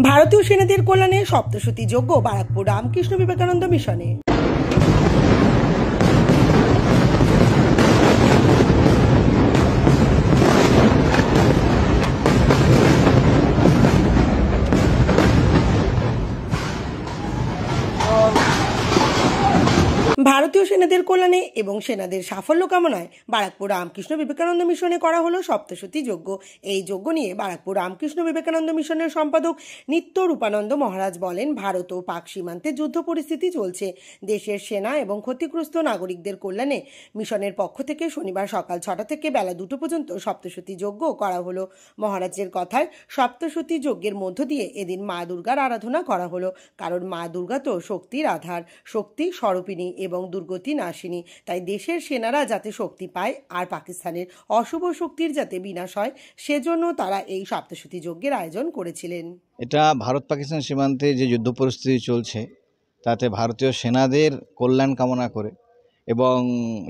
ভারতীয় সেনাদের কল্যাণে সপ্তশতী যজ্ঞ বারাকপুর রামকৃষ্ণ বিবেকানন্দ মিশনে। ভারতীয় সেনাদের কল্যাণে এবং সেনাদের সাফল্য কামনায় বারাকপুর রামকৃষ্ণ বিবেকানন্দ মিশনে করা হলো সপ্তশতী যজ্ঞ। এই যজ্ঞ নিয়ে বারাকপুর রামকৃষ্ণ বিবেকানন্দ মিশনের সম্পাদক নিত্য রূপানন্দ মহারাজ বলেন, ভারত ও পাক সীমান্তে যুদ্ধ পরিস্থিতি চলছে। দেশের সেনা এবং ক্ষতিগ্রস্ত নাগরিকদের কল্যাণে মিশনের পক্ষ থেকে শনিবার সকাল 6টা থেকে বেলা 2টো পর্যন্ত সপ্তশতী যজ্ঞ করা হলো। মহারাজের কথায় সপ্তশতী যজ্ঞের মধ্য দিয়ে এদিন মা দুর্গার আরাধনা করা হলো, কারণ মা দুর্গা তো শক্তির আধার, শক্তি স্বরূপিণী এবং দুর্গতি নাশিনী। তাই দেশের সেনারা যাতে শক্তি পায় আর পাকিস্তানের অশুভ শক্তির যাতে বিনাশ হয়, সেজন্য তারা এই সপ্তশতী যজ্ঞের আয়োজন করেছিলেন। এটা ভারত পাকিস্তান সীমান্তে যে যুদ্ধ পরিস্থিতি চলছে তাতে ভারতীয় সেনাদের কল্যাণ কামনা করে এবং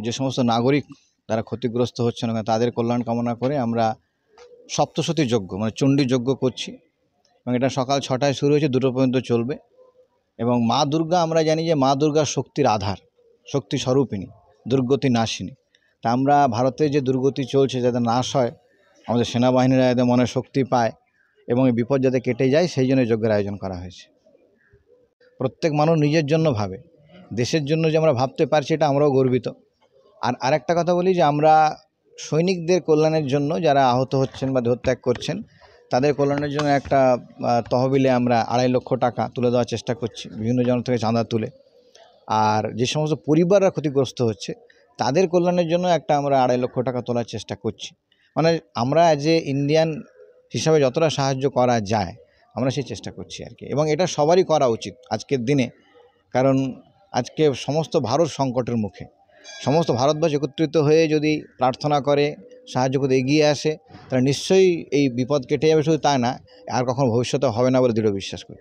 যে সমস্ত নাগরিক যারা ক্ষতিগ্রস্ত হচ্ছেন তাদের কল্যাণ কামনা করে আমরা সপ্তশতী যজ্ঞ মানে চণ্ডী যজ্ঞ করছি এবং এটা সকাল 6টায় শুরু হয়েছে, 2টো পর্যন্ত চলবে। এবং মা দুর্গা, আমরা জানি যে মা দুর্গা শক্তির আধার, শক্তি স্বরূপিণী, দুর্গতি নাশিনী। তা আমরা ভারতে যে দুর্গতি চলছে যাতে নাশ হয়, আমাদের সেনাবাহিনীরা যাতে মনে শক্তি পায় এবং এই বিপদ যাতে কেটে যায়, সেই জন্য যজ্ঞের আয়োজন করা হয়েছে। প্রত্যেক মানুষ নিজের জন্য ভাবে, দেশের জন্য যে আমরা ভাবতে পারছি এটা আমরাও গর্বিত। আর আরেকটা কথা বলি যে আমরা সৈনিকদের কল্যাণের জন্য যারা আহত হচ্ছেন বা দেহত্যাগ করছেন তাদের কল্যাণের জন্য একটা তহবিলে আমরা 2.5 লক্ষ টাকা তুলে দেওয়ার চেষ্টা করছি, বিভিন্ন জন থেকে চাঁদা তুলে। আর যে সমস্ত পরিবাররা ক্ষতিগ্রস্ত হচ্ছে তাদের কল্যাণের জন্য একটা আমরা 2.5 লক্ষ টাকা তোলার চেষ্টা করছি। মানে আমরা অ্যাজ এ ইন্ডিয়ান হিসাবে যতটা সাহায্য করা যায় আমরা সেই চেষ্টা করছি আর কি। এবং এটা সবারই করা উচিত আজকের দিনে, কারণ আজকে সমস্ত ভারত সংকটের মুখে। সমস্ত ভারতবর্ষ একত্রিত হয়ে যদি প্রার্থনা করে, সাহায্য করতে এগিয়ে আসে, তাহলে নিশ্চয়ই এই বিপদ কেটে যাবে। শুধু তা না, আর কখনো ভবিষ্যতে হবে না বলে দৃঢ় বিশ্বাস করি।